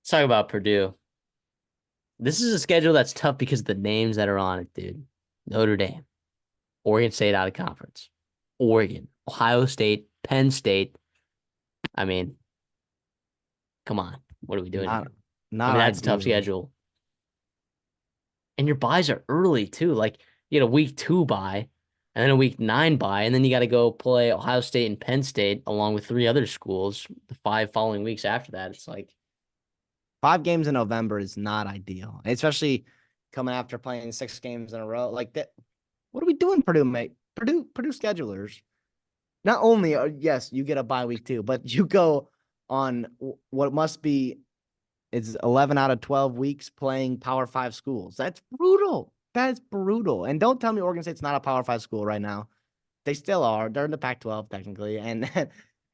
Let's talk about Purdue. This is a schedule that's tough because of the names that are on it, dude. Notre Dame, Oregon State out of conference, Oregon, Ohio State, Penn State. I mean, come on. What are we doing Not here? I not mean, that's a tough ideal. schedule. And your buys are early too. Like you get a week 2 buy and then a week 9 buy, and then you got to go play Ohio State and Penn State along with three other schools the 5 following weeks after that. It's like, 5 games in November is not ideal, especially coming after playing 6 games in a row like that. What are we doing, Purdue, mate? Purdue schedulers. Not only yes, you get a bye week too, but you go on what must be it's 11 out of 12 weeks playing Power Five schools. That's brutal. That's brutal. And don't tell me Oregon State's not a Power Five school right now. They still are. They're in the Pac-12 technically, and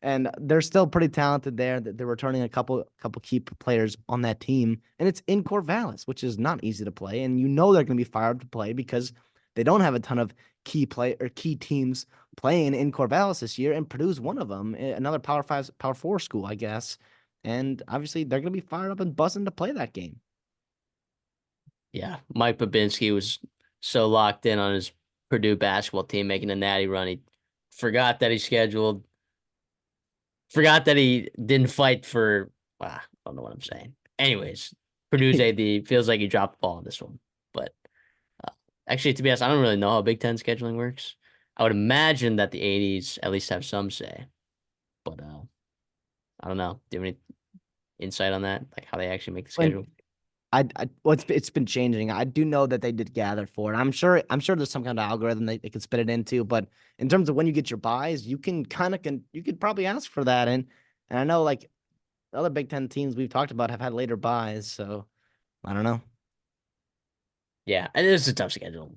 and they're still pretty talented there. They're returning a couple key players on that team, and it's in Corvallis, which is not easy to play. And you know they're going to be fired to play because they don't have a ton of key teams playing in Corvallis this year, and Purdue's one of them, another Power Five, Power Four school, I guess. And obviously, they're going to be fired up and buzzing to play that game. yeah, Mike Babinski was so locked in on his Purdue basketball team making a natty run. He forgot that he scheduled, forgot that he didn't fight for, I don't know what I'm saying. Anyways, Purdue's AD feels like he dropped the ball on this one. But uh, actually, to be honest, I don't really know how Big Ten scheduling works. I would imagine that the 80s at least have some say, but I don't know. Do you have any insight on that? Like how they actually make the When schedule? well, it's been changing. I do know that they did gather for it. I'm sure there's some kind of algorithm they could spit it into. But in terms of when you get your buys, you can you could probably ask for that. And I know like the other Big Ten teams we've talked about have had later buys, so I don't know. Yeah, and it's a tough schedule.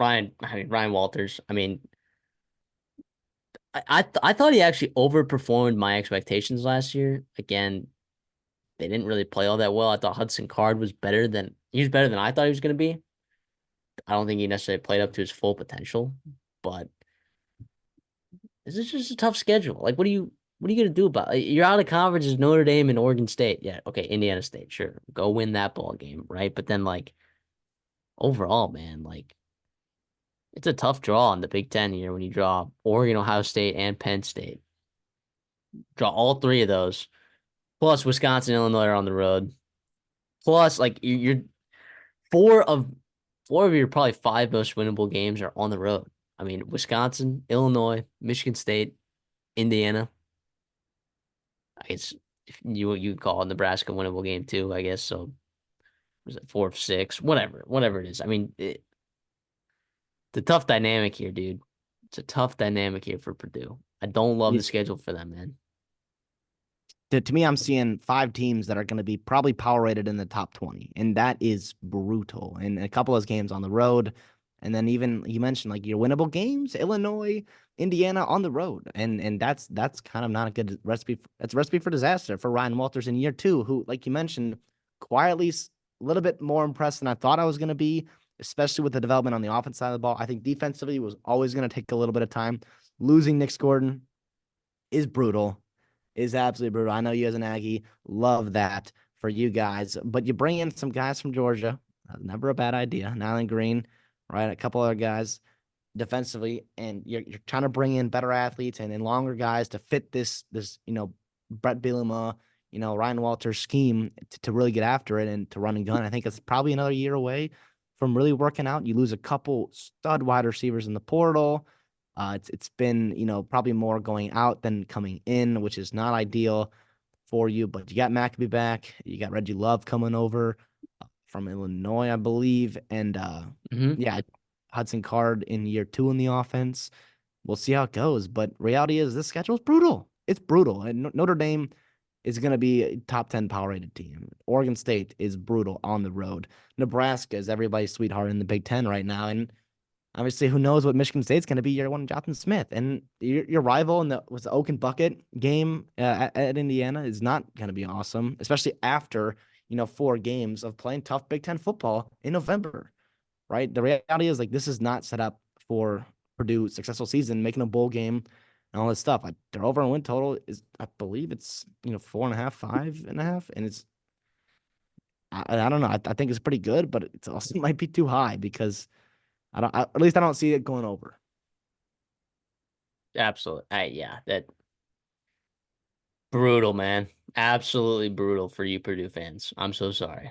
Ryan Walters. I thought he actually overperformed my expectations last year. Again, they didn't really play all that well. I thought Hudson Card was better than I thought he was going to be. I don't think he necessarily played up to his full potential, but this is just a tough schedule. Like, what are you going to do about it? You're out of conferences, Notre Dame and Oregon State. Yeah, okay, Indiana State, sure, go win that ball game, right? But then like overall, man, like it's a tough draw in the Big Ten here when you draw Oregon, Ohio State, and Penn State. Draw all three of those. Plus Wisconsin, Illinois are on the road. Plus, like you're four of four of your probably 5 most winnable games are on the road. I mean, Wisconsin, Illinois, Michigan State, Indiana. I guess you call it Nebraska winnable game too. I guess so. Was it 4 of 6? Whatever it is. The tough dynamic here, dude. It's a tough dynamic here for Purdue. I don't love the schedule for them, man. To me, I'm seeing 5 teams that are going to be probably power rated in the top 20, and that is brutal. And a couple of those games on the road, and then even you mentioned like your winnable games, Illinois, Indiana on the road, and that's kind of not a good recipe. That's a recipe for disaster for Ryan Walters in year 2, who, like you mentioned, quietly a little bit more impressed than I thought I was going to be, especially with the development on the offense side of the ball. I think defensively was always going to take a little bit of time. Losing Nick Gordon is brutal, is absolutely brutal. I know you as an Aggie love that for you guys, but you bring in some guys from Georgia. Never a bad idea. Nyland Green, right? A couple other guys defensively, and you're trying to bring in better athletes and longer guys to fit this Brett Bielema, Ryan Walters scheme to really get after it and to run and gun. I think it's probably another year away from really working out. You lose a couple stud wide receivers in the portal. It's been probably more going out than coming in, which is not ideal for you. But you got Maccabee back, you got Reggie Love coming over from Illinois, I believe, and Hmm. yeah, Hudson Card in year 2 in the offense. We'll see how it goes. But reality is this schedule is brutal. It's brutal, and Notre Dame is going to be a top 10 power rated team. Oregon State is brutal on the road. Nebraska is everybody's sweetheart in the Big Ten right now, and obviously, who knows what Michigan State's going to be year 1, Jonathan Smith. And your rival in the Oak and Bucket game at Indiana is not going to be awesome, especially after 4 games of playing tough Big Ten football in November. Right? The reality is like this is not set up for Purdue's successful season, making a bowl game. and all this stuff. Their over and win total is, I believe it's 4.5, 5.5, and it's I don't know. I think it's pretty good, but it's also might be too high because at least I don't see it going over. Absolutely. Yeah, that brutal, man. Absolutely brutal for you Purdue fans. I'm so sorry.